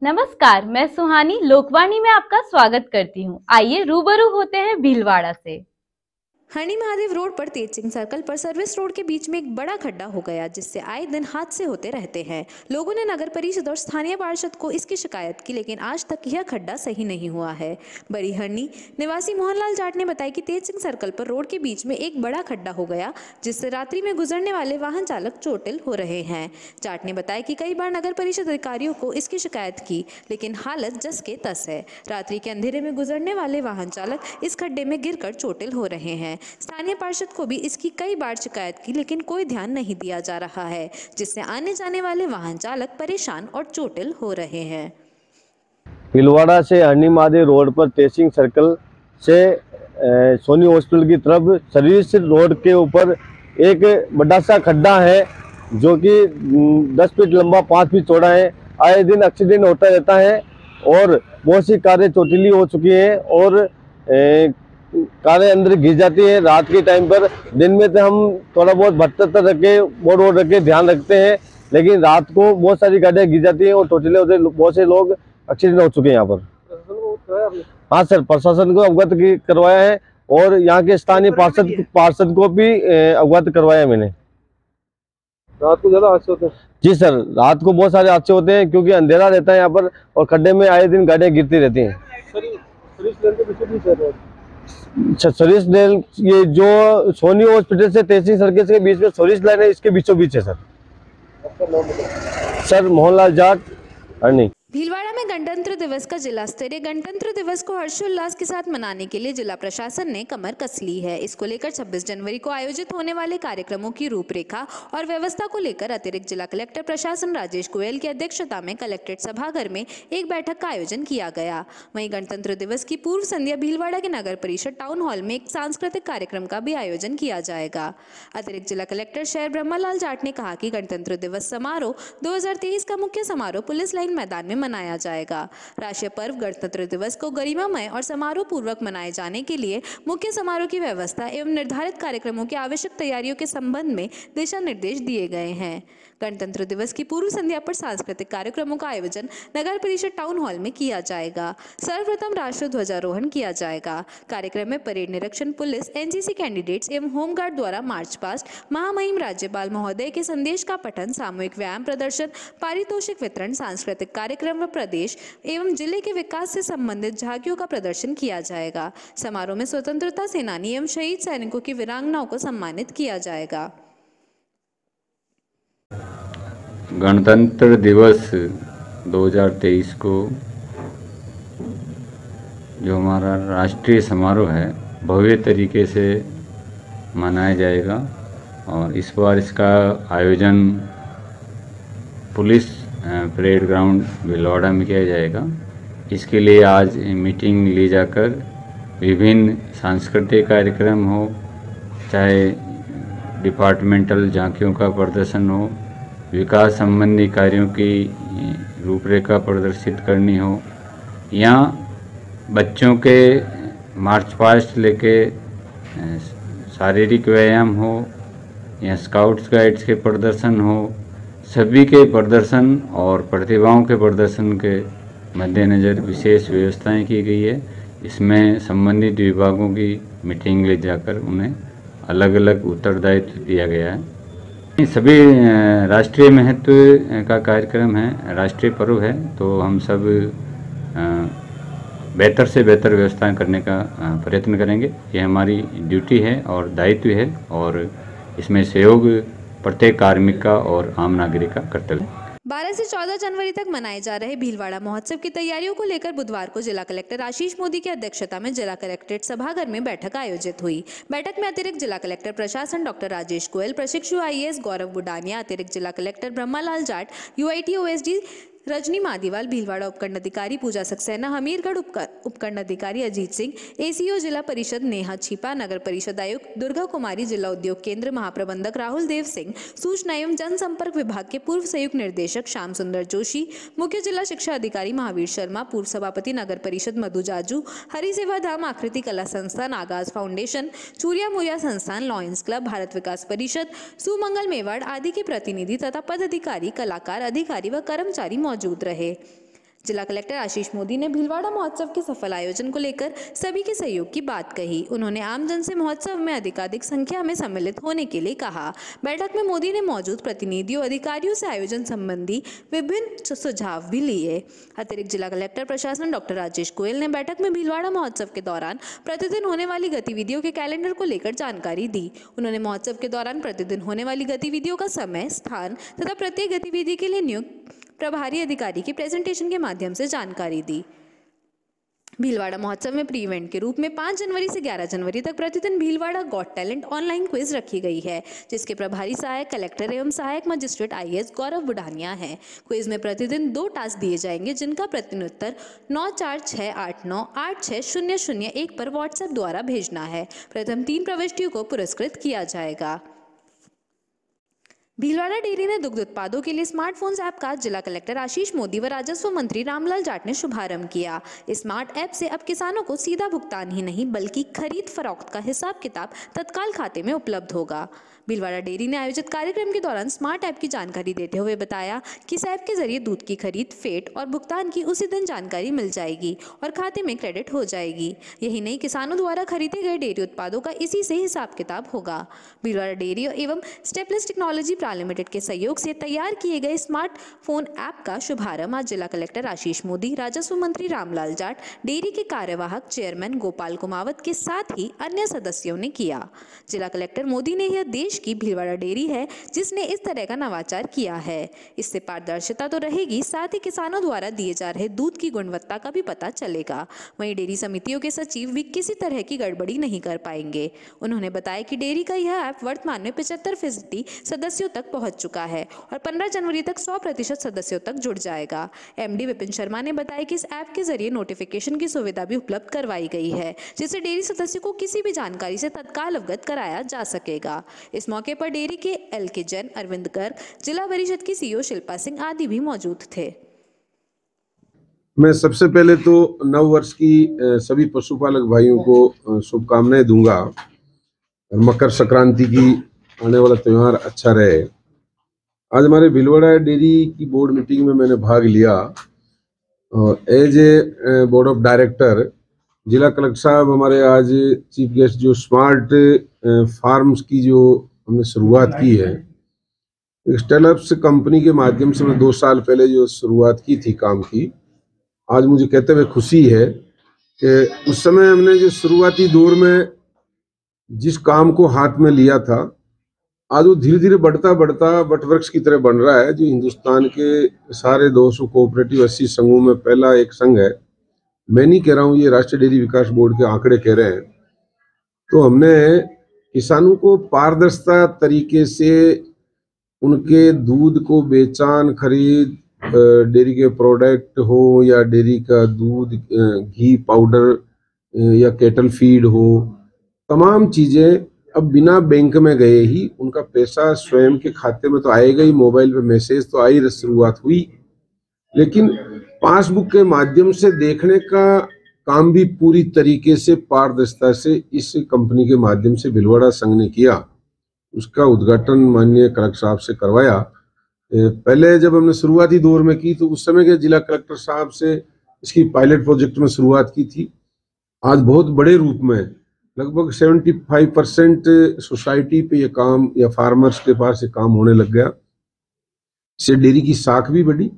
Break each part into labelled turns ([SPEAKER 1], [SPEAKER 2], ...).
[SPEAKER 1] नमस्कार, मैं सुहानी लोकवाणी में आपका स्वागत करती हूँ। आइए रूबरू होते हैं भीलवाड़ा से।
[SPEAKER 2] हरणी महादेव रोड पर तेज सिंह सर्कल पर सर्विस रोड के बीच में एक बड़ा खड्डा हो गया, जिससे आए दिन हादसे होते रहते हैं। लोगों ने नगर परिषद और स्थानीय पार्षद को इसकी शिकायत की, लेकिन आज तक यह खड्डा सही नहीं हुआ है। बड़ी हरणी निवासी मोहनलाल जाट ने बताया कि तेज सिंह सर्कल पर रोड के बीच में एक बड़ा खड्डा हो गया, जिससे रात्रि में गुजरने वाले वाहन चालक चोटिल हो रहे हैं। जाट ने बताया कि कई बार नगर परिषद अधिकारियों को इसकी शिकायत की, लेकिन हालत जस के तस है। रात्रि के अंधेरे में गुजरने वाले वाहन चालक इस खड्डे में गिरकर चोटिल हो रहे हैं। स्थानीय पार्षद को भी इसकी कई बार शिकायत की, लेकिन कोई ध्यान नहीं दिया जा रहा है, जिससे आने जाने वाले वाहन चालक परेशान और चोटिल हो रहे हैं।
[SPEAKER 3] भीलवाड़ा से हरणी महादेव रोड पर तेज सिंह सर्कल से सोनी हॉस्पिटल की तरफ सर्विस रोड के ऊपर एक बड़ा सा खड्डा है, जो कि 10 फीट लंबा 5 फीट चौड़ा है। आए दिन एक्सीडेंट होता रहता है और बहुत सी कारें चोटिली हो चुकी हैं और कारें अंदर घिस जाती है रात के टाइम पर। दिन में तो हम थोड़ा बहुत भटकते रख के बोर्ड वोर्ड रख के ध्यान रखते हैं, लेकिन रात को बहुत सारी गाड़ियां घिस जाती हैं और टोटले होते, बहुत से लोग एक्सीडेंट हो चुके हैं यहाँ पर। हाँ सर, प्रशासन को अवगत करवाया है और यहाँ के स्थानीय पार्षद को भी अवगत करवाया है मैंने।
[SPEAKER 4] रात को ज्यादा हादसे होते हैं?
[SPEAKER 3] जी सर, रात को बहुत सारे हादसे होते हैं क्योंकि अंधेरा रहता है यहाँ पर और खड्डे में आए दिन गाड़ियां गिरती रहती हैं। सर्विस लेन ये जो सोनी हॉस्पिटल से तेज सिंह सर्कल के बीच में सर्विस लाइन है, इसके बीचों बीच है सर।
[SPEAKER 4] आपका नाम बताओ।
[SPEAKER 3] सर मोहनलाल जाट, हरणी।
[SPEAKER 2] भीलवाड़ा में गणतंत्र दिवस का जिला स्तरीय गणतंत्र दिवस को हर्षोल्लास के साथ मनाने के लिए जिला प्रशासन ने कमर कस ली है। इसको लेकर 26 जनवरी को आयोजित होने वाले कार्यक्रमों की रूपरेखा और व्यवस्था को लेकर अतिरिक्त जिला कलेक्टर प्रशासन राजेश गोयल की अध्यक्षता में कलेक्ट्रेट सभागार में एक बैठक का आयोजन किया गया। वहीं गणतंत्र दिवस की पूर्व संध्या भीलवाड़ा के नगर परिषद टाउन हॉल में एक सांस्कृतिक कार्यक्रम का भी आयोजन किया जाएगा। अतिरिक्त जिला कलेक्टर शहर ब्रह्मालाल जाट ने कहा कि गणतंत्र दिवस समारोह 2023 का मुख्य समारोह पुलिस लाइन मैदान में मनाया जाएगा। राष्ट्रीय पर्व गणतंत्र दिवस को गरिमामय और समारोह पूर्वक मनाए जाने के लिए मुख्य समारोह की व्यवस्था एवं निर्धारित कार्यक्रमों की आवश्यक तैयारियों के संबंध में दिशा निर्देश दिए गए हैं। गणतंत्र दिवस की पूर्व संध्या पर सांस्कृतिक कार्यक्रमों का आयोजन नगर परिषद टाउन हॉल में किया जाएगा। सर्वप्रथम राष्ट्रीय ध्वजारोहण किया जाएगा। कार्यक्रम में परेड निरीक्षण पुलिस, एनसीसी कैंडिडेट्स एवं होमगार्ड द्वारा मार्च पास्ट, महामहिम राज्यपाल महोदय के संदेश का पठन, सामूहिक व्यायाम प्रदर्शन, पारितोषिक वितरण, सांस्कृतिक कार्यक्रम व प्रदेश एवं जिले के विकास से संबंधित झांकियों का प्रदर्शन किया जाएगा। समारोह में स्वतंत्रता सेनानी एवं शहीद सैनिकों की वीरांगनाओं को सम्मानित किया जाएगा।
[SPEAKER 5] गणतंत्र दिवस 2023 को जो हमारा राष्ट्रीय समारोह है भव्य तरीके से मनाया जाएगा और इस बार इसका आयोजन पुलिस परेड ग्राउंड भीलवाड़ा में किया जाएगा। इसके लिए आज मीटिंग ली जाकर विभिन्न सांस्कृतिक कार्यक्रम हो, चाहे डिपार्टमेंटल झांकियों का प्रदर्शन हो, विकास संबंधी कार्यों की रूपरेखा प्रदर्शित करनी हो, या बच्चों के मार्च पास्ट लेके शारीरिक व्यायाम हो या स्काउट्स गाइड्स के प्रदर्शन हो, सभी के प्रदर्शन और प्रतिभाओं के प्रदर्शन के मद्देनज़र विशेष व्यवस्थाएं की गई है। इसमें संबंधित विभागों की मीटिंग ले जाकर उन्हें अलग अलग उत्तरदायित्व दिया गया है। सभी राष्ट्रीय महत्व का कार्यक्रम है, राष्ट्रीय पर्व है, तो हम सब बेहतर से बेहतर व्यवस्थाएं करने का प्रयत्न करेंगे। ये हमारी ड्यूटी है और दायित्व है और इसमें सहयोग प्रत्येक कार्मिक का और आम नागरिक का कर्तव्य है।
[SPEAKER 2] 12 से 14 जनवरी तक मनाए जा रहे भीलवाड़ा महोत्सव की तैयारियों को लेकर बुधवार को जिला कलेक्टर आशीष मोदी की अध्यक्षता में जिला कलेक्ट्रेट सभागार में बैठक आयोजित हुई। बैठक में अतिरिक्त जिला कलेक्टर प्रशासन डॉक्टर राजेश गोयल, प्रशिक्षु आईएएस गौरव बुडानिया, अतिरिक्त जिला collector Brahmalal Jat, UIT OSD Rajni Madiwal, Bhilwara उपखंड अधिकारी पूजा सक्सेना, हमीरगढ़ उपखंड अधिकारी अजीत सिंह, एसीओ जिला परिषद नेहा छिपा, नगर परिषद आयुक्त दुर्गा कुमारी, जिला उद्योग केंद्र महाप्रबंधक राहुल देव सिंह, सूचना एवं जनसंपर्क विभाग के पूर्व संयुक्त निर्देशक श्याम सुंदर जोशी, मुख्य जिला शिक्षा अधिकारी महावीर शर्मा, पूर्व सभापति नगर परिषद मधु जाजू, हरि सेवा धाम आकृति कला संस्थान, आगाज फाउंडेशन, चूरिया मुरिया संस्थान, लॉयंस क्लब, भारत विकास परिषद, सुमंगल मेवाड़ आदि के प्रतिनिधि तथा पदाधिकारी, कलाकार, अधिकारी व कर्मचारी मौजूद रहे। जिला कलेक्टर आशीष मोदी ने भीलवाड़ा महोत्सव के सफल आयोजन को लेकर सभी के सहयोग की बात कही। उन्होंने आमजन से महोत्सव में अधिकाधिक संख्या में सम्मिलित होने के लिए कहा। बैठक में मोदी ने मौजूद प्रतिनिधियों अधिकारियों से आयोजन संबंधी विभिन्न सुझाव भी लिए। अतिरिक्त जिला कलेक्टर प्रशासन डॉक्टर राजेश गोयल ने बैठक में भीलवाड़ा महोत्सव के दौरान प्रतिदिन होने वाली गतिविधियों के कैलेंडर को लेकर जानकारी दी। उन्होंने महोत्सव के दौरान प्रतिदिन होने वाली गतिविधियों का समय, स्थान तथा प्रत्येक गतिविधि के लिए नियुक्त प्रभारी अधिकारी की प्रेजेंटेशन के माध्यम से जानकारी दी। भीलवाड़ा महोत्सव में प्री इवेंट के रूप में 5 जनवरी से 11 जनवरी तक प्रतिदिन Bhilwara got talent online quiz रखी गई है, जिसके प्रभारी सहायक कलेक्टर एवं सहायक मजिस्ट्रेट IAS गौरव बुढ़ानिया हैं। क्विज में प्रतिदिन 2 टास्क दिए जाएंगे, जिनका प्रत्युत्तर 9468986001 पर व्हाट्सएप द्वारा भेजना है। प्रथम 3 प्रविष्टियों को पुरस्कृत किया जाएगा। भीलवाड़ा डेयरी ने दुग्ध उत्पादों के लिए स्मार्टफोन्स ऐप का जिला कलेक्टर आशीष मोदी व राजस्व मंत्री रामलाल जाट ने शुभारंभ किया। इस स्मार्ट ऐप से अब किसानों को सीधा भुगतान ही नहीं बल्कि खरीद फरोख्त का हिसाब किताब तत्काल खाते में उपलब्ध होगा। भीलवाड़ा डेयरी ने आयोजित कार्यक्रम के दौरान स्मार्ट ऐप की जानकारी देते हुए बताया कि इस ऐप के जरिए दूध की खरीद, फेट और भुगतान की उसी दिन जानकारी मिल जाएगी और खाते में क्रेडिट हो जाएगी। यही नहीं, किसानों द्वारा खरीदे गए डेयरी उत्पादों का इसी से हिसाब किताब होगा। भीलवाड़ा डेयरी एवं स्टेपलेस टेक्नोलॉजी लिमिटेड के सहयोग से तैयार किए गए स्मार्टफोन ऐप का शुभारंभ आज जिला कलेक्टर आशीष मोदी, राजस्व मंत्री रामलाल जाट, डेयरी के कार्यवाहक चेयरमैन गोपाल कुमावत के साथ ही अन्य सदस्यों ने किया। जिला कलेक्टर मोदी ने यह देश की भीलवाड़ा डेयरी है जिसने इस तरह का नवाचार किया है। इससे पारदर्शिता तो रहेगी, साथ ही किसानों द्वारा दिए जा रहे दूध की गुणवत्ता का भी पता चलेगा। वहीं डेयरी समितियों के सचिव भी किसी तरह की गड़बड़ी नहीं कर पाएंगे। उन्होंने बताया कि डेयरी का यह ऐप वर्तमान में 75% सदस्यों तक पहुंच चुका है और 15 जनवरी तक 100% सदस्यों तक जुड़ जाएगा। MD विपिन शर्मा ने बताया कि इस ऐप के जरिए नोटिफिकेशन की सुविधा भी उपलब्ध करवाई गई है, जिससे डेयरी सदस्य को किसी भी जानकारी से तत्काल अवगत कराया जा सकेगा। इस मौके पर डेयरी के LK जैन, अरविंद गर्ग, जिला परिषद की CEO शिल्पा सिंह आदि भी मौजूद थे।
[SPEAKER 6] मैं सबसे पहले तो नव वर्ष की सभी पशुपालक भाइयों को शुभकामनाएं दूंगा और मकर संक्रांति की आने वाला त्यौहार अच्छा रहे। आज हमारे भीलवाड़ा डेयरी की बोर्ड मीटिंग में मैंने भाग लिया और as a board of director जिला कलेक्टर साहब हमारे आज चीफ गेस्ट जो स्मार्ट फार्म्स की जो हमने शुरुआत की है, स्टेलअप्स कंपनी के माध्यम से मैं 2 साल पहले जो शुरुआत की थी काम की, आज मुझे कहते हुए खुशी है कि उस समय हमने जो शुरुआती दौर में जिस काम को हाथ में लिया था, आज वो धीरे धीरे बढ़ता वटवृक्ष की तरह बन रहा है। जो हिंदुस्तान के सारे 200 कोऑपरेटिव 80 संघों में पहला एक संघ है। मैं नहीं कह रहा हूँ, ये राष्ट्रीय डेयरी विकास बोर्ड के आंकड़े कह रहे हैं। तो हमने किसानों को पारदर्शिता तरीके से उनके दूध को बेचान, खरीद, डेयरी के प्रोडक्ट हो या डेयरी का दूध, घी पाउडर या कैटल फीड हो, तमाम चीजें अब बिना बैंक में गए ही उनका पैसा स्वयं के खाते में तो आएगा ही, मोबाइल पे मैसेज तो आई शुरुआत हुई, लेकिन पासबुक के माध्यम से देखने का काम भी पूरी तरीके से पारदर्शिता से इस कंपनी के माध्यम से भीलवाड़ा संघ ने किया। उसका उद्घाटन माननीय कलेक्टर साहब से करवाया। पहले जब हमने शुरुआती दौर में की तो उस समय के जिला कलेक्टर साहब से इसकी पायलट प्रोजेक्ट में शुरुआत की थी। आज बहुत बड़े रूप में लगभग 75% सोसाइटी पे ये काम या फार्मर्स के पास ये काम होने लग गया। इससे डेयरी की साख भी बढ़ी,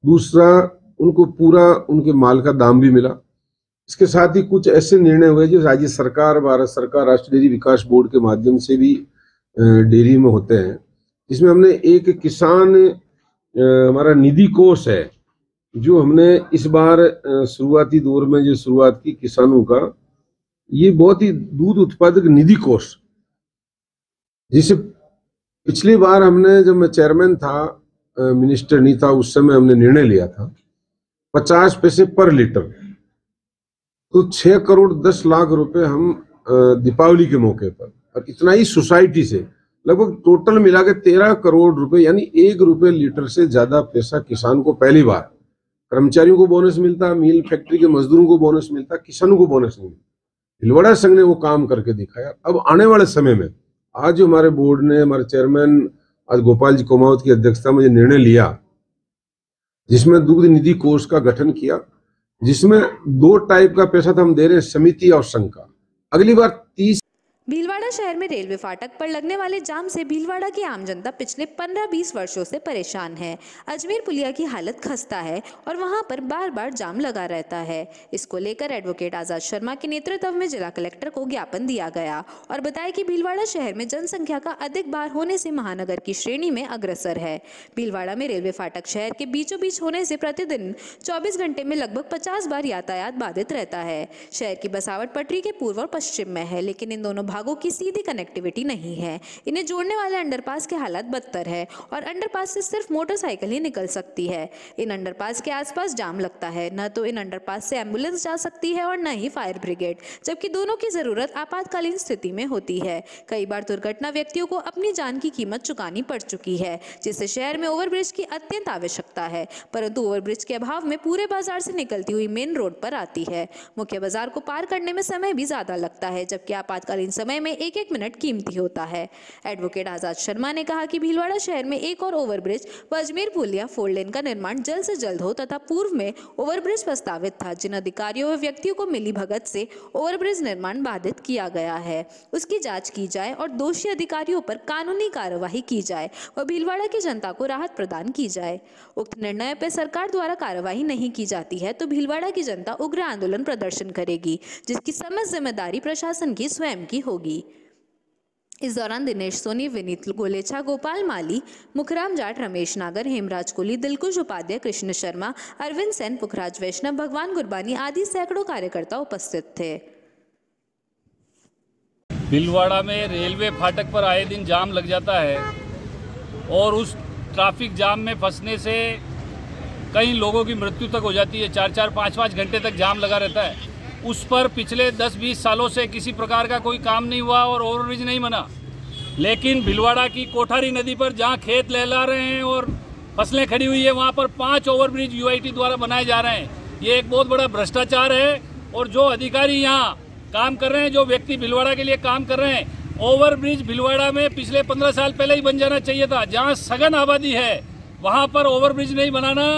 [SPEAKER 6] दूसरा उनको पूरा उनके माल का दाम भी मिला। इसके साथ ही कुछ ऐसे निर्णय हुए जो राज्य सरकार, भारत सरकार, राष्ट्रीय डेयरी विकास बोर्ड के माध्यम से भी डेयरी में होते हैं, जिसमें हमने एक किसान हमारा निधि कोष है जो हमने इस बार शुरुआती दौर में जो शुरुआत की किसानों का, ये बहुत ही दूध उत्पादक निधि कोष, जिसे पिछली बार हमने जब मैं चेयरमैन था, मिनिस्टर नहीं था उस समय, हमने निर्णय लिया था 50 पैसे पर लीटर, तो 6 करोड़ 10 लाख रुपए हम दीपावली के मौके पर, और इतना ही सोसाइटी से लगभग टोटल मिला के 13 करोड़ रुपए, यानी 1 रुपए लीटर से ज्यादा पैसा किसान को पहली बार। कर्मचारियों को बोनस मिलता, मिल फैक्ट्री के मजदूरों को बोनस मिलता, किसानों को बोनस नहीं मिलता। भीलवाड़ा संघ ने वो काम करके दिखाया। अब आने वाले समय में आज जो हमारे बोर्ड ने, हमारे चेयरमैन आज गोपाल जी कुमावत की अध्यक्षता में निर्णय लिया जिसमें दुग्ध निधि कोष का गठन किया, जिसमें 2 टाइप का पैसा हम दे रहे हैं, समिति और संघ का। अगली बार 30।
[SPEAKER 2] भीलवाड़ा शहर में रेलवे फाटक पर लगने वाले जाम से भीलवाड़ा की आम जनता पिछले 15-20 वर्षों से परेशान है। अजमेर पुलिया की हालत खस्ता है और वहां पर बार बार जाम लगा रहता है। इसको लेकर एडवोकेट आजाद शर्मा के नेतृत्व में जिला कलेक्टर को ज्ञापन दिया गया और बताया कि भीलवाड़ा शहर में जनसंख्या का अधिक बार होने से महानगर की श्रेणी में अग्रसर है। भीलवाड़ा में रेलवे फाटक शहर के बीचों बीच होने से प्रतिदिन 24 घंटे में लगभग 50 बार यातायात बाधित रहता है। शहर की बसावट पटरी के पूर्व और पश्चिम में है, लेकिन इन दोनों भागों की सीधी कनेक्टिविटी नहीं है। इन्हें जोड़ने वाले अंडरपास के हालात बदतर है और अंडरपास से सिर्फ मोटरसाइकिल ही निकल सकती है। इन अंडरपास के आसपास जाम लगता है। न तो इन अंडरपास से एम्बुलेंस जा सकती है और न ही फायर ब्रिगेड, जबकि दोनों की जरूरत आपातकालीन स्थिति में होती है। कई बार दुर्घटना व्यक्तियों को अपनी जान की कीमत चुकानी पड़ चुकी है, जिससे शहर में ओवरब्रिज की अत्यंत आवश्यकता है, परंतु ओवरब्रिज के अभाव में पूरे बाजार से निकलती हुई मेन रोड पर आती है। मुख्य बाजार को पार करने में समय भी ज्यादा लगता है, जबकि आपातकालीन समय में 1-1 मिनट कीमती होता है। एडवोकेट आजाद शर्मा ने कहा कि भीलवाड़ा शहर में एक और ओवरब्रिज व अजमेर पुलिया 4 लेन का निर्माण जल्द से जल्द हो तथा पूर्व में ओवरब्रिज प्रस्तावित था, जिन अधिकारियों व व्यक्तियों को मिली भगत से ओवरब्रिज निर्माण बाधित किया गया है, उसकी जांच की जाए और दोषी अधिकारियों पर कानूनी कार्यवाही की जाए व भीलवाड़ा की जनता को राहत प्रदान की जाए। उक्त निर्णय पर सरकार द्वारा कार्यवाही नहीं की जाती है तो भीलवाड़ा की जनता उग्र आंदोलन प्रदर्शन करेगी, जिसकी समस्त जिम्मेदारी प्रशासन की स्वयं की होगी। इस दौरान दिनेश सोनी, विनीत गोलेचा, गोपाल माली, मुखराम जाट, रमेश नागर, हेमराज कोहली, दिलकुश उपाध्याय, कृष्ण शर्मा, अरविंद सेन, पुखराज वैष्णव, भगवान गुरबानी आदि सैकड़ों कार्यकर्ता उपस्थित थे।
[SPEAKER 7] भीलवाड़ा में रेलवे फाटक पर आए दिन जाम लग जाता है और उस ट्रैफिक जाम में फंसने से कई लोगों की मृत्यु तक हो जाती है। 4-4, 5-5 घंटे तक जाम लगा रहता है। उस पर पिछले 10-20 सालों से किसी प्रकार का कोई काम नहीं हुआ और ओवरब्रिज नहीं बना। लेकिन भीलवाड़ा की कोठारी नदी पर जहां खेत लहला रहे हैं और फसलें खड़ी हुई है, वहां पर 5 ओवरब्रिज यूआईटी द्वारा बनाए जा रहे हैं। ये एक बहुत बड़ा भ्रष्टाचार है और जो अधिकारी यहाँ काम कर रहे हैं, जो व्यक्ति भीलवाड़ा के लिए काम कर रहे हैं, ओवरब्रिज भीलवाड़ा में पिछले 15 साल पहले ही बन जाना चाहिए था। जहाँ सघन आबादी है वहाँ पर ओवरब्रिज नहीं बनाना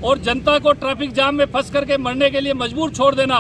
[SPEAKER 7] और जनता को ट्रैफिक जाम में फंस करके मरने के लिए मजबूर छोड़ देना,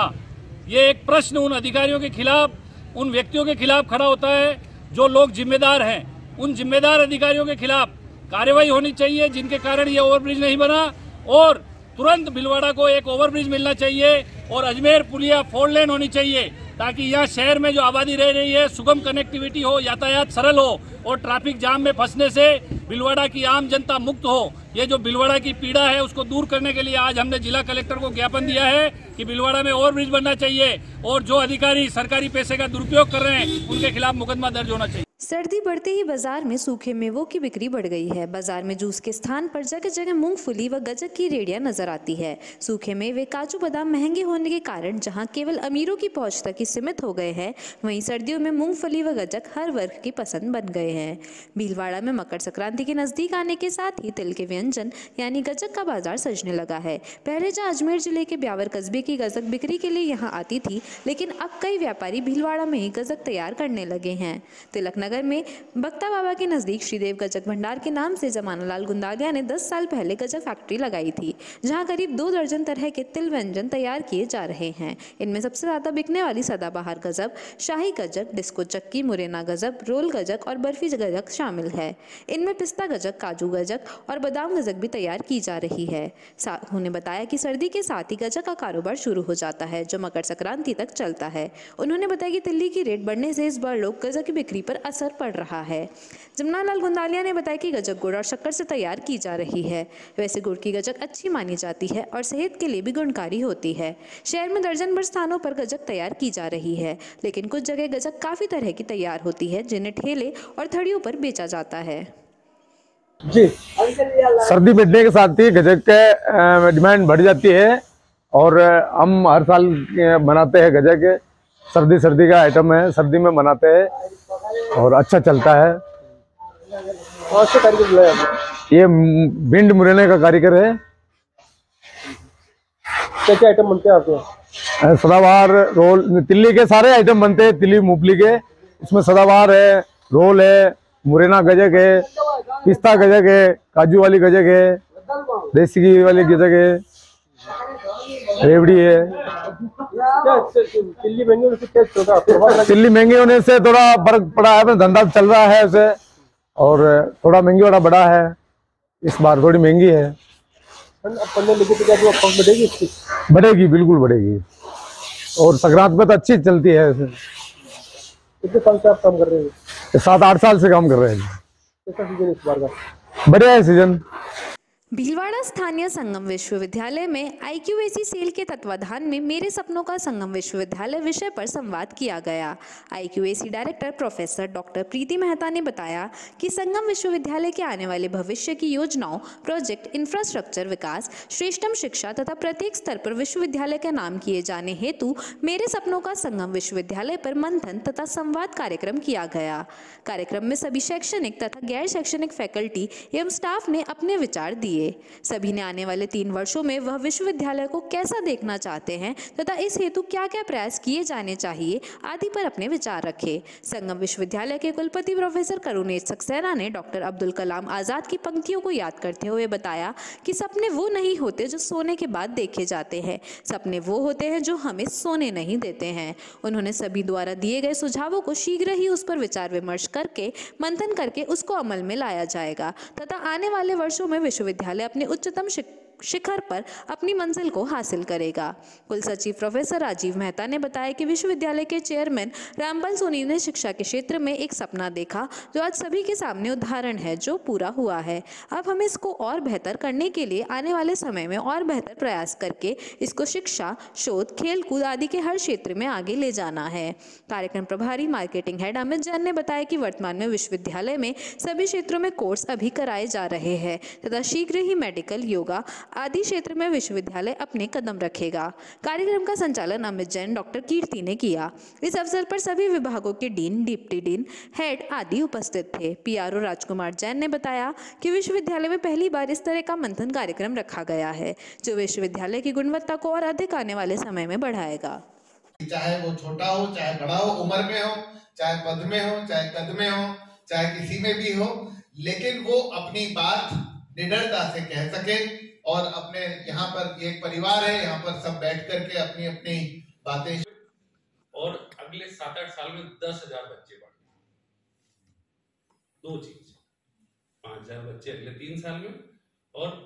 [SPEAKER 7] ये एक प्रश्न उन अधिकारियों के खिलाफ, उन व्यक्तियों के खिलाफ खड़ा होता है जो लोग जिम्मेदार हैं। उन जिम्मेदार अधिकारियों के खिलाफ कार्रवाई होनी चाहिए जिनके कारण ये ओवरब्रिज नहीं बना और तुरंत भीलवाड़ा को एक ओवरब्रिज मिलना चाहिए और अजमेर पुलिया 4 लेन होनी चाहिए ताकि यहाँ शहर में जो आबादी रह रही है सुगम कनेक्टिविटी हो, यातायात सरल हो और ट्रैफिक जाम में फंसने से भीलवाड़ा की आम जनता मुक्त हो। ये जो भीलवाड़ा की पीड़ा है उसको दूर करने के लिए आज हमने जिला कलेक्टर को ज्ञापन दिया है कि भीलवाड़ा में ओवरब्रिज बनना चाहिए और जो अधिकारी सरकारी पैसे का दुरुपयोग कर रहे हैं उनके खिलाफ मुकदमा दर्ज होना चाहिए।
[SPEAKER 2] सर्दी बढ़ते ही बाजार में सूखे मेवों की बिक्री बढ़ गई है। बाजार में जूस के स्थान पर जगह जगह मूंगफली व गजक की रेडियां नजर आती है। सूखे मेवे, काजू बादाम महंगे होने के कारण जहां केवल अमीरों की पहुंच तक ही सीमित हो गए हैं, वहीं सर्दियों में मूंगफली व गजक हर वर्ग की पसंद बन गए हैं। भीलवाड़ा में मकर संक्रांति के नजदीक आने के साथ ही तिल के व्यंजन यानी गजक का बाजार सजने लगा है। पहले जहाँ अजमेर जिले के ब्यावर कस्बे की गजक बिक्री के लिए यहाँ आती थी, लेकिन अब कई व्यापारी भीलवाड़ा में ही गजक तैयार करने लगे हैं। तिलक नगर में बक्ता बाबा के नजदीक श्रीदेव गजक भंडार के नाम से जमानालाल गुंदालिया ने 10 साल पहले गजक फैक्ट्री लगाई थी, जहां करीब 2 दर्जन तरह के तिल व्यंजन तैयार किए जा रहे हैं। इनमें सबसे ज्यादा बिकने वाली सदाबहार गजक, शाही गजक, डिस्को चक्की, मुरैना गजक, रोल गजक और बर्फी गजक शामिल है। इनमें पिस्ता गजक, काजू गजक और बादाम गजक भी तैयार की जा रही है। उन्होंने बताया कि सर्दी के साथ ही गजक का कारोबार शुरू हो जाता है, जो मकर संक्रांति तक चलता है। उन्होंने बताया कि तिल्ली की रेट बढ़ने से इस बार लोग गजक की बिक्री पर असर पड़ रहा है। जमनालाल गुंदालिया ने बताया कि गजक गुड़ और शक्कर से तैयार की जा रही है। वैसे गुड़ की गजक अच्छी मानी जाती है और सेहत के लिए भी गुणकारी होती है। शहर में दर्जन भर स्थानों पर गजक तैयार की जा रही है, लेकिन कुछ जगह गजक काफी तरह की तैयार होती है, जिन्हें ठेले और थड़ियों पर बेचा जाता है।
[SPEAKER 3] जी, सर्दी बढ़ने के साथ ही गजक के डिमांड बढ़ जाती है और हम हर साल बनाते हैं गजक। सर्दी का आइटम है, सर्दी में बनाते हैं और अच्छा चलता है।
[SPEAKER 4] कौन से कारीगर बुलाया आपने?
[SPEAKER 3] ये भिंड मुरैना का कारीगर है।
[SPEAKER 4] क्या आइटम बनते हैं आपके?
[SPEAKER 3] सदाबहार, रोल, तिल्ली के सारे आइटम बनते हैं। तिल्ली मूंगफली के, इसमें सदाबहार है, रोल है, मुरैना गजक है, पिस्ता गजक है, काजू वाली गजक है
[SPEAKER 8] देसी घी वाली गिदक है, रेवड़ी है।
[SPEAKER 4] चिल्ली महंगी होने से क्या होगा?
[SPEAKER 8] चिल्ली महंगी होने से थोड़ा फर्क पड़ा है, धंधा चल रहा है उसे, और थोड़ा महंगी वाला बड़ा है, इस बार थोड़ी महंगी है।
[SPEAKER 4] पढ़ने लिखे तो क्या बढ़ेगी इसकी?
[SPEAKER 8] बढ़ेगी, बिल्कुल बढ़ेगी, और संक्रांत पे तो अच्छी चलती है।
[SPEAKER 4] कितने साल से आप काम कर रहे हैं?
[SPEAKER 8] 7-8 साल से काम कर रहे हैं।
[SPEAKER 4] कैसा सीजन इस बार का?
[SPEAKER 8] बढ़िया है सीजन।
[SPEAKER 2] भीलवाड़ा स्थानीय संगम विश्वविद्यालय में IQAC सेल के तत्वाधान में मेरे सपनों का संगम विश्वविद्यालय विषय पर संवाद किया गया। IQAC डायरेक्टर प्रोफेसर डॉक्टर प्रीति मेहता ने बताया कि संगम विश्वविद्यालय के आने वाले भविष्य की योजनाओं, प्रोजेक्ट, इंफ्रास्ट्रक्चर विकास, श्रेष्ठतम शिक्षा तथा प्रत्येक स्तर पर विश्वविद्यालय का नाम किए जाने हेतु मेरे सपनों का संगम विश्वविद्यालय पर मंथन तथा संवाद कार्यक्रम किया गया। कार्यक्रम में सभी शैक्षणिक तथा गैर शैक्षणिक फैकल्टी एवं स्टाफ ने अपने विचार दिए। सभी ने आने वाले 3 वर्षों में वह विश्वविद्यालय को कैसा देखना चाहते हैं तथा इस हेतु क्या क्या प्रयास किए जाने चाहिए आदि पर अपने विचार रखे। संगम विश्वविद्यालय के कुलपति प्रोफेसर करुणेश सक्सेना ने डॉक्टर अब्दुल कलाम आजाद की पंक्तियों को याद करते हुए बताया कि सपने वो नहीं होते जो सोने के बाद देखे जाते हैं, सपने वो होते हैं जो हमें सोने नहीं देते हैं। उन्होंने सभी द्वारा दिए गए सुझावों को शीघ्र ही उस पर विचार विमर्श करके मंथन करके उसको अमल में लाया जाएगा तथा आने वाले वर्षों में विश्वविद्यालय अपने उच्चतम शिखर पर अपनी मंजिल को हासिल करेगा। कुल सचिव प्रोफेसर राजीव मेहता ने बताया कि विश्वविद्यालय के चेयरमैन रामपाल सोनी ने शिक्षा के क्षेत्र में एक सपना देखा जो आज सभी के सामने उदाहरण है, जो पूरा हुआ है। अब हमें इसको और बेहतर करने के लिए आने वाले समय में और बेहतर प्रयास करके इसको शिक्षा, शोध, खेल कूद आदि के हर क्षेत्र में आगे ले जाना है। कार्यक्रम प्रभारी मार्केटिंग हेड अमित जैन ने बताया कि वर्तमान में विश्वविद्यालय में सभी क्षेत्रों में कोर्स अभी कराए जा रहे हैं तथा शीघ्र ही मेडिकल, योगा आदि क्षेत्र में विश्वविद्यालय अपने कदम रखेगा। कार्यक्रम का संचालन अमित जैन, डॉक्टर कीर्ति ने किया। इस अवसर पर सभी विभागों के डीन, डिप्टी डीन, हेड आदि उपस्थित थे। PRO राजकुमार जैन ने बताया कि विश्वविद्यालय में पहली बार इस तरह का मंथन कार्यक्रम रखा गया है जो विश्वविद्यालय की गुणवत्ता को और अधिक आने वाले समय में बढ़ाएगा।
[SPEAKER 9] चाहे वो छोटा हो, चाहे बड़ा हो, उम्र में हो, चाहे पद में हो, चाहे कद में हो, चाहे किसी में भी हो, लेकिन वो अपनी बात निडरता से कह सके और अपने यहाँ पर एक परिवार है, यहाँ पर सब बैठ करके अपनी अपनी बातें।
[SPEAKER 10] और अगले 7-8 साल में 10,000 बच्चे बढ़े। 2 चीज, 5,000 बच्चे अगले 3 साल में और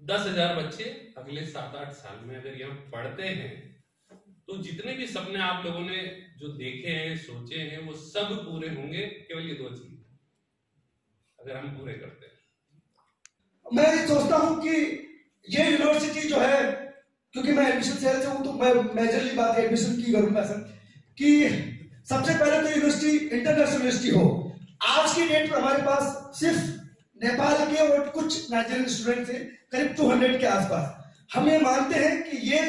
[SPEAKER 10] 10,000 बच्चे अगले 7-8 साल में अगर यहाँ पढ़ते हैं तो जितने भी सपने आप लोगों ने जो देखे हैं, सोचे हैं, वो सब पूरे होंगे। केवल ये 2 चीज अगर हम पूरे करते हैं।
[SPEAKER 11] मैं सोचता हूं कि ये यूनिवर्सिटी जो है, क्योंकि मैं एडमिशन सेल से हूं तो मैं मेजरली बात एडमिशन की करूंगा सर, कि सबसे पहले तो यूनिवर्सिटी इंटरनेशनल यूनिवर्सिटी हो। आज की डेट पर हमारे पास सिर्फ नेपाल के और कुछ नाइजीरियन स्टूडेंट हैं, करीब 200 के आसपास। हम ये मानते हैं कि ये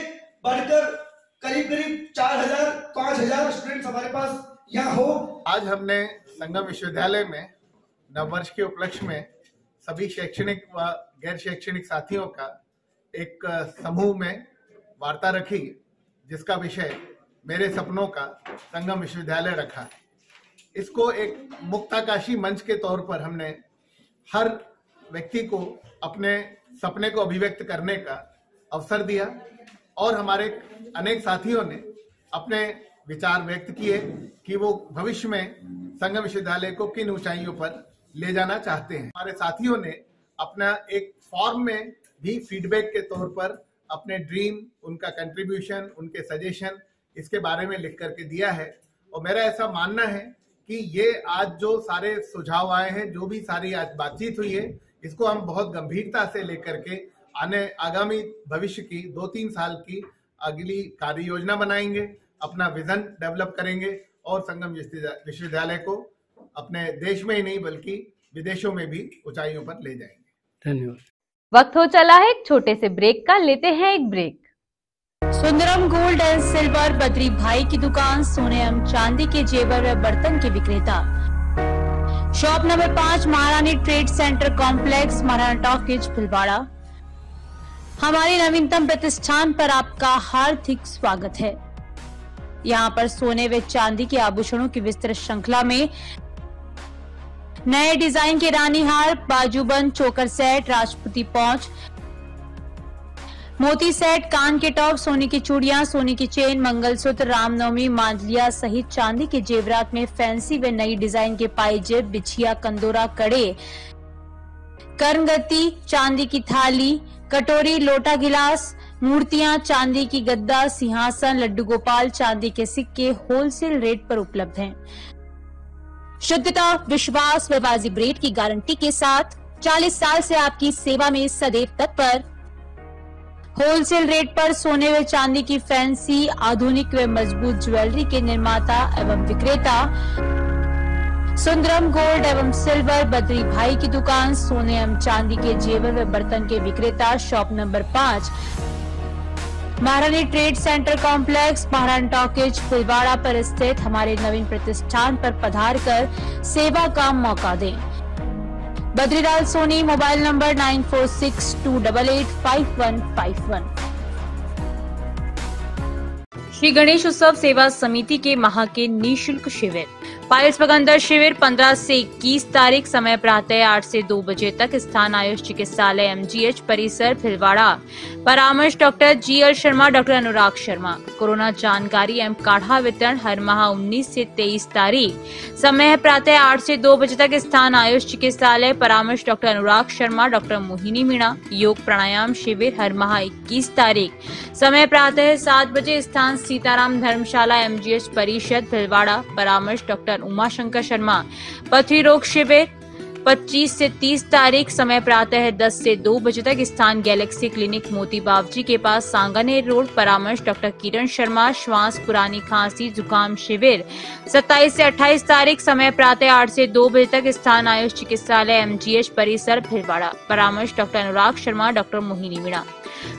[SPEAKER 11] बढ़कर करीब 4,000-5,000 स्टूडेंट्स हमारे पास यहाँ हो।
[SPEAKER 9] आज हमने संगम विश्वविद्यालय में नववर्ष के उपलक्ष्य में सभी शैक्षणिक व गैर शैक्षणिक साथियों का एक समूह में वार्ता रखी, जिसका विषय मेरे सपनों का संगम विश्वविद्यालय रखा है। इसको एक मुक्ताकाशी मंच के तौर पर हमने हर व्यक्ति को अपने सपने को अभिव्यक्त करने का अवसर दिया और हमारे अनेक साथियों ने अपने विचार व्यक्त किए कि वो भविष्य में संगम विश्वविद्यालय को किन ऊंचाइयों पर ले जाना चाहते हैं। हमारे साथियों ने अपना एक फॉर्म में भी फीडबैक के तौर पर अपने ड्रीम, उनका कंट्रीब्यूशन, उनके सजेशन इसके बारे में लिख करके दिया है। और मेरा ऐसा मानना है कि ये आज जो सारे सुझाव आए हैं, जो भी सारी आज बातचीत हुई है, इसको हम बहुत गंभीरता से लेकर के आगामी भविष्य की 2-3 साल की अगली कार्य योजना बनाएंगे, अपना विजन डेवलप करेंगे और संगम विश्वविद्यालय को अपने देश में ही नहीं बल्कि विदेशों में भी ऊंचाइयों पर ले जाएंगे।
[SPEAKER 1] धन्यवाद। वक्त हो चला है एक छोटे से ब्रेक का, लेते हैं एक break.
[SPEAKER 12] Sundaram gold and silver Badri भाई की दुकान, सोने एवं चांदी के जेवर व बर्तन के विक्रेता। शॉप नंबर 5, महारानी trade centre complex, Maharana talkies, Bhilwara. हमारे नवीनतम प्रतिष्ठान पर आपका हार्दिक स्वागत है। यहाँ पर सोने व चांदी के आभूषणों की विस्तृत श्रृंखला में नए डिजाइन के रानी हार, बाजूबंद, चोकर सेट, राजपूती पौंच, मोती सेट, कान के टॉप, सोने की चूड़ियां, सोने की चेन, मंगलसूत्र, रामनवमी, मांडलिया सहित चांदी के जेवरात में फैंसी व नई डिजाइन के पायजेब, बिछिया, कंदोरा, कड़े, कर्णगति, चांदी की थाली, कटोरी, लोटा, गिलास, मूर्तियां, चांदी की गद्दा, सिंहासन, लड्डू गोपाल, चांदी के सिक्के होलसेल रेट पर उपलब्ध हैं। शुद्धता, विश्वास व वाजिब रेट की गारंटी के साथ 40 साल से आपकी सेवा में सदैव तत्पर। होलसेल रेट पर सोने व चांदी की फैंसी, आधुनिक व मजबूत ज्वेलरी के निर्माता एवं विक्रेता सुंदरम गोल्ड एवं सिल्वर, बद्री भाई की दुकान, सोने एवं चांदी के जेवर व बर्तन के विक्रेता, शॉप नंबर 5, महारानी ट्रेड सेंटर कॉम्प्लेक्स, महारानी टॉकीज, फुलवाड़ा पर स्थित हमारे नवीन प्रतिष्ठान पर पधार कर सेवा का मौका दें। Badrilal Soni, mobile number 9462885151। श्री गणेश उत्सव सेवा समिति के माह के निःशुल्क शिविर, पाइल्स बगंदर शिविर 15 से 21 तारीख, समय प्रातः 8 से 2 बजे तक, स्थान आयुष चिकित्सालय MGH परिसर भिलवाड़ा, परामर्श doctor GL Sharma, doctor Anurag Sharma. Corona जानकारी एवं काढ़ा वितरण हर माह 19 से 23 तारीख, समय प्रातः 8 से 2 बजे तक, स्थान आयुष चिकित्सालय, परामर्श डॉक्टर अनुराग शर्मा, डॉक्टर मोहिनी मीणा। योग प्राणायाम शिविर हर माह 21 तारीख, समय प्रातः 7 बजे, स्थान सीताराम धर्मशाला MGH परिषद भिलवाड़ा, परामर्श डॉक्टर उमा शंकर शर्मा। पथरी रोग शिविर 25 से 30 तारीख, समय प्रातः 10 से 2 बजे तक, स्थान गैलेक्सी क्लिनिक मोती बावजी के पास सांगानेर रोड, परामर्श डॉक्टर किरण शर्मा। श्वास, पुरानी खांसी, जुकाम शिविर 27 से 28 तारीख, समय प्रातः 8 से 2 बजे तक, स्थान आयुष चिकित्सालय MGH परिसर भिलवाड़ा, परामर्श doctor Anurag Sharma, doctor Mohini Meena.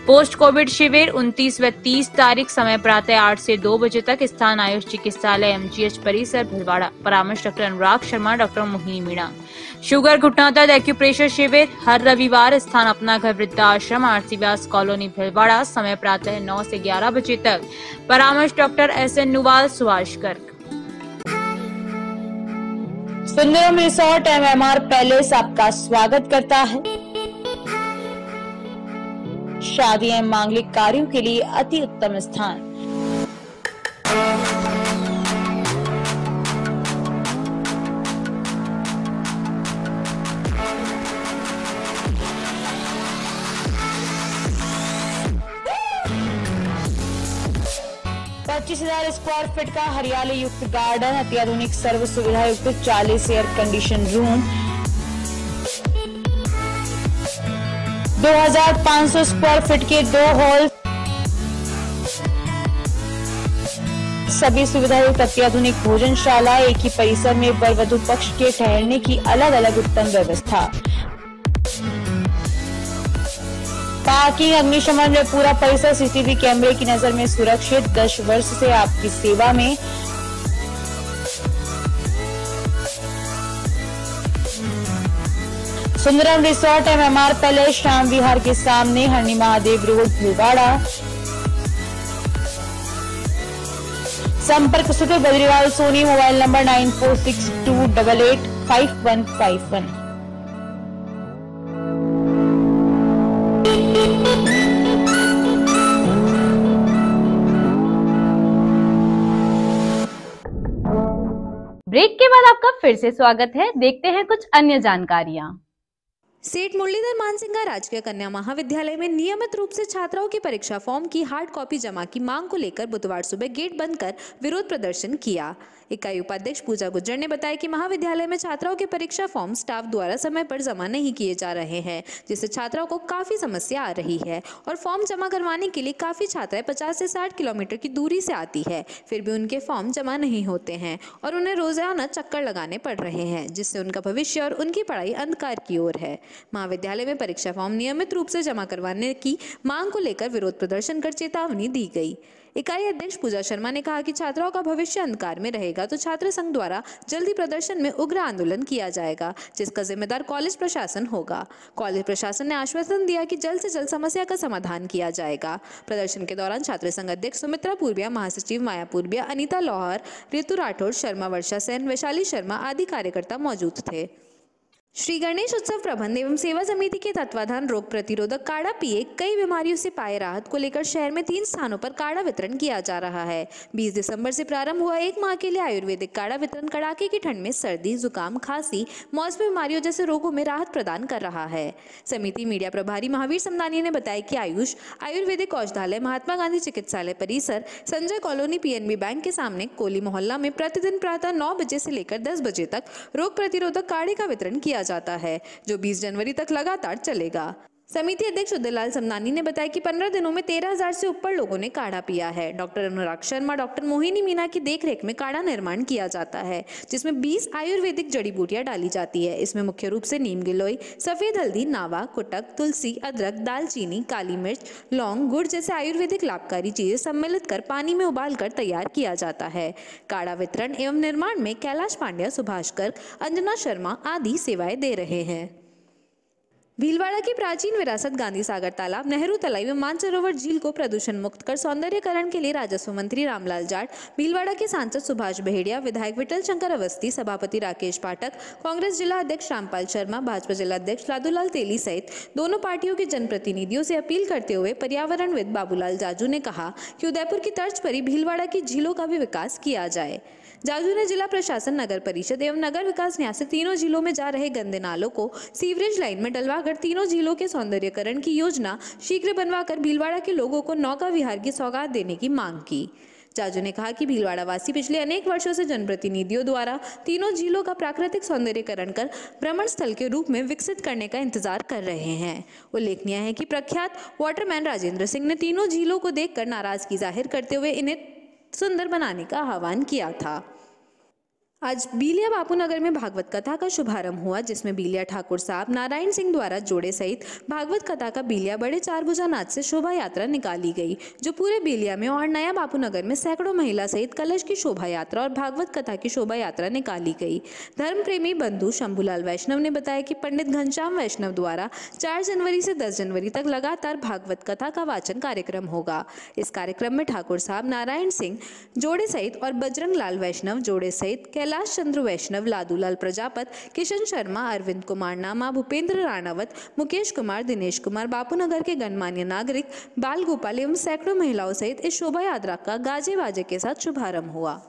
[SPEAKER 12] Post covid शिविर 29 व 30 तारीख, समय प्रातः 8 से 2 बजे तक, स्थान आयुष चिकित्सालय MGH परिसर भिलवाड़ा, परामर्श doctor Anurag Sharma, doctor Mohini Meena. Sugar घुटना दर्द एक्यूप्रेशर शिविर हर रविवार, स्थान अपना घर वृद्धाश्रम आरसी व्यास कॉलोनी भिलवाड़ा, समय प्रातः 9 से 11 बजे तक, परामर्श doctor SN Nuwal, Subhash Garg. Sundaram resort MMR palace आपका स्वागत करता है। शादी एवं मांगलिक कार्यों के लिए अति उत्तम स्थान। $25,000 स्क्वायर फीट का हरियाली युक्त गार्डन, अत्याधुनिक सर्व सुविधा युक्त 40 air condition room, 2500 square feet के 2 हॉल, सभी सुविधा युक्त अत्याधुनिक भोजनशाला, एक ही परिसर में वर वधु पक्ष के ठहरने की अलग अलग उत्तम व्यवस्था, पार्किंग, अग्निशमन व पूरा परिसर CCTV कैमरे की नजर में सुरक्षित। 10 वर्ष से आपकी सेवा में। Sundaram resort MMR palace, Shyam Vihar के सामने, हरणी महादेव रोड, भिलवाड़ा। संपर्क सूत्र Badrilal Soni, mobile number 9462885151।
[SPEAKER 1] Break के बाद आपका फिर से स्वागत है। देखते हैं कुछ अन्य जानकारियां।
[SPEAKER 2] सेठ मुरलीधर मानसिंगा राजकीय कन्या महाविद्यालय में नियमित रूप से छात्राओं की परीक्षा फॉर्म की हार्ड कॉपी जमा की मांग को लेकर बुधवार सुबह गेट बंद कर विरोध प्रदर्शन किया। इकाई उपाध्यक्ष पूजा गुज्जर ने बताया कि महाविद्यालय में छात्राओं के परीक्षा फॉर्म स्टाफ द्वारा समय पर जमा नहीं किए जा रहे हैं, जिससे छात्राओं को काफी समस्या आ रही है और फॉर्म जमा करवाने के लिए काफी छात्राएं 50 से 60 किलोमीटर की दूरी से आती है, फिर भी उनके फॉर्म जमा नहीं होते हैं और उन्हें रोजाना चक्कर लगाने पड़ रहे हैं, जिससे उनका भविष्य और उनकी पढ़ाई अंधकार की ओर है। महाविद्यालय में परीक्षा फॉर्म नियमित रूप से जमा करवाने की मांग को लेकर विरोध प्रदर्शन कर चेतावनी दी गई। इकाई अध्यक्ष पूजा शर्मा ने कहा कि छात्राओं का भविष्य अंधकार में रहेगा तो छात्र संघ द्वारा जल्दी प्रदर्शन में उग्र आंदोलन किया जाएगा, जिसका जिम्मेदार कॉलेज प्रशासन होगा। कॉलेज प्रशासन ने आश्वासन दिया कि जल्द से जल्द समस्या का समाधान किया जाएगा। प्रदर्शन के दौरान छात्र संघ अध्यक्ष सुमित्रा पूर्विया, महासचिव माया पूर्विया, अनीता लोहार, ऋतु राठौर, शर्मा वर्षा सेन, वैशाली शर्मा आदि कार्यकर्ता मौजूद थे। श्री गणेश उत्सव प्रबंध एवं सेवा समिति के तत्वाधान रोग प्रतिरोधक काढ़ा पिए कई बीमारियों से पाए राहत को लेकर शहर में 3 स्थानों पर काढ़ा वितरण किया जा रहा है। 20 दिसंबर से प्रारंभ हुआ 1 माह के लिए आयुर्वेदिक काढ़ा वितरण कड़ाके की ठंड में सर्दी, जुकाम, खांसी, मौसमी बीमारियों जैसे रोगों में राहत प्रदान कर रहा है। समिति मीडिया प्रभारी महावीर समदानी ने बताया कि आयुष आयुर्वेदिक औषधालय, महात्मा गांधी चिकित्सालय परिसर, संजय कॉलोनी, पीएनबी बैंक के सामने कोली मोहल्ला में प्रतिदिन प्रातः 9 बजे से लेकर 10 बजे तक रोग प्रतिरोधक काढ़े का वितरण किया जाता है, जो 20 जनवरी तक लगातार चलेगा। समिति अध्यक्ष उदयलाल समदानी ने बताया कि 15 दिनों में 13,000 से ऊपर लोगों ने काढ़ा पिया है। डॉक्टर अनुराग शर्मा, डॉक्टर मोहिनी मीना की देखरेख में काढ़ा निर्माण किया जाता है, जिसमें 20 आयुर्वेदिक जड़ी बूटियां डाली जाती है। इसमें मुख्य रूप से नीम गिलोय, सफेद हल्दी, नावा, कुटक, तुलसी, अदरक, दालचीनी, काली मिर्च, लौंग, गुड़ जैसे आयुर्वेदिक लाभकारी चीजें सम्मिलित कर पानी में उबालकर तैयार किया जाता है। काढ़ा वितरण एवं निर्माण में कैलाश पांड्या, सुभाष गर्ग, अंजना शर्मा आदि सेवाएं दे रहे हैं। भीलवाड़ा की प्राचीन विरासत गांधी सागर तालाब, नेहरू तलाई व मानसरोवर झील को प्रदूषण मुक्त कर सौंदर्यकरण के लिए राजस्व मंत्री रामलाल जाट, भीलवाड़ा के सांसद सुभाष बहेड़िया, विधायक विठल शंकर अवस्थी, सभापति राकेश पाठक, कांग्रेस जिला अध्यक्ष रामपाल शर्मा, भाजपा जिला अध्यक्ष लादूलाल तेली सहित दोनों पार्टियों के जनप्रतिनिधियों से अपील करते हुए पर्यावरणविद बाबूलाल जाजू ने कहा कि उदयपुर की तर्ज पर ही भीलवाड़ा की झीलों का भी विकास किया जाए। जाजू ने जिला प्रशासन, नगर परिषद एवं नगर विकास न्यास से तीनों झीलों में जा रहे गंदे नालों को सीवरेज लाइन में डलवाकर तीनों झीलों के सौंदर्यकरण की योजना शीघ्र बनवाकर भीलवाड़ा के लोगों को नौका विहार की सौगात देने की मांग की। जाजू ने कहा कि भीलवाड़ा वासी पिछले अनेक वर्षों से जनप्रतिनिधियों द्वारा तीनों झीलों का प्राकृतिक सौंदर्यकरण कर भ्रमण स्थल के रूप में विकसित करने का इंतजार कर रहे हैं। उल्लेखनीय है कि प्रख्यात वाटरमैन राजेंद्र सिंह ने तीनों झीलों को देखकर नाराजगी जाहिर करते हुए इन्हें सुंदर बनाने का आह्वान किया था। आज बीलिया बापूनगर में भागवत कथा का शुभारंभ हुआ, जिसमें बीलिया ठाकुर साहब नारायण सिंह द्वारा जोड़े सहित भागवत कथा का बीलिया बड़े 4 भुजा नाथ से शोभा यात्रा निकाली गई, जो पूरे बीलिया में और नया बापूनगर में सैकड़ों महिला सहित कलश की शोभा यात्रा और भागवत कथा की शोभा यात्रा निकाली गई। धर्म प्रेमी बंधु शंभूलाल वैष्णव ने बताया कि पंडित घनश्याम वैष्णव द्वारा 4 जनवरी से 10 जनवरी तक लगातार भागवत कथा का वाचन कार्यक्रम होगा। इस कार्यक्रम में ठाकुर साहब नारायण सिंह जोड़े सहित और बजरंग लाल वैष्णव जोड़े सहित कैलाश चंद्र वैष्णव, लादूलाल प्रजापत, किशन शर्मा, अरविंद कुमार नामा, भूपेंद्र राणावत, मुकेश कुमार, दिनेश कुमार, बापूनगर के गणमान्य नागरिक, बाल गोपाल एवं सैकड़ों महिलाओं सहित इस शोभा यात्रा का गाजे बाजे के साथ शुभारंभ हुआ।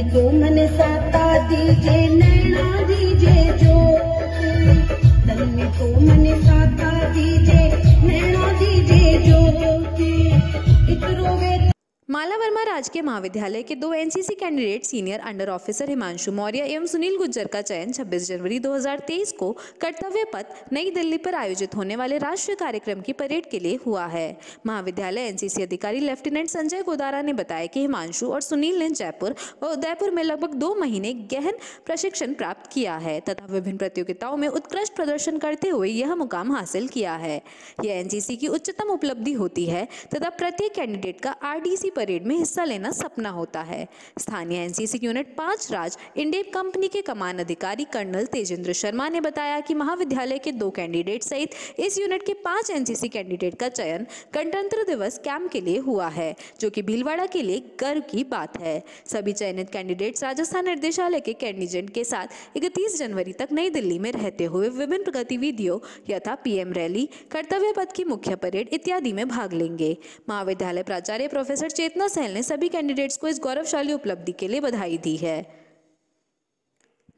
[SPEAKER 13] तो मन साता दीजे नैना दीजे ज्योत, तन में तो मन साता दीजे नैना दीजे ज्योत, एक रोवे।
[SPEAKER 2] माला वर्मा राजकीय महाविद्यालय के 2 NCC candidate senior under officer Himanshu Maurya एवं सुनील गुज्जर का चयन 26 जनवरी 2023 को कर्तव्य पथ नई दिल्ली पर आयोजित होने वाले राष्ट्रीय कार्यक्रम की परेड के लिए हुआ है। महाविद्यालय एनसीसी अधिकारी लेफ्टिनेंट संजय गोदारा ने बताया कि हिमांशु और सुनील ने जयपुर व उदयपुर में लगभग 2 महीने गहन प्रशिक्षण प्राप्त किया है तथा विभिन्न प्रतियोगिताओं में उत्कृष्ट प्रदर्शन करते हुए यह मुकाम हासिल किया है। यह एनसीसी की उच्चतम उपलब्धि होती है तथा प्रत्येक कैंडिडेट का आरडीसी परेड में हिस्सा लेना सपना होता है। स्थानीय एनसीसी यूनिट 5 राज इंडेप कंपनी के कमान अधिकारी कर्नल तेजेंद्र शर्मा ने बताया कि महाविद्यालय के 2 कैंडिडेट सहित इस यूनिट के 5 एनसीसी कैंडिडेट का चयन गणतंत्र दिवस कैंप के लिए हुआ है, जो कि भीलवाड़ा के लिए गर्व की बात है। सभी चयनित कैंडिडेट्स राजस्थान निर्देशालय के कैंडिडेट के साथ 31 जनवरी तक नई दिल्ली में रहते हुए विभिन्न गतिविधियों यथा पीएम रैली, कर्तव्य पथ की मुख्य परेड इत्यादि में भाग लेंगे। महाविद्यालय प्राचार्य प्रोफेसर चेतना सहल ने सभी कैंडिडेट्स को इस गौरवशाली उपलब्धि के लिए बधाई दी है।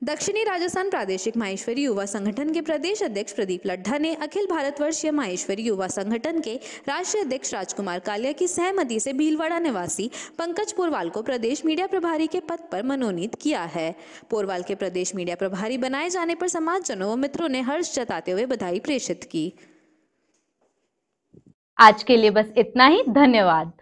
[SPEAKER 2] दक्षिणी राजस्थान प्रादेशिक माहेश्वरी युवा संगठन के प्रदेश अध्यक्ष प्रदीप लड्ढा ने अखिल भारतवर्षीय माहेश्वरी युवा संगठन के राष्ट्रीय अध्यक्ष राजकुमार कालिया की सहमति से भीलवाड़ा निवासी पंकज पोरवाल को प्रदेश मीडिया प्रभारी के पद पर मनोनीत किया है। पोरवाल के प्रदेश मीडिया प्रभारी बनाए जाने पर समाजजनों व मित्रों ने हर्ष जताते हुए बधाई प्रेषित की।
[SPEAKER 1] आज के लिए बस इतना ही। धन्यवाद।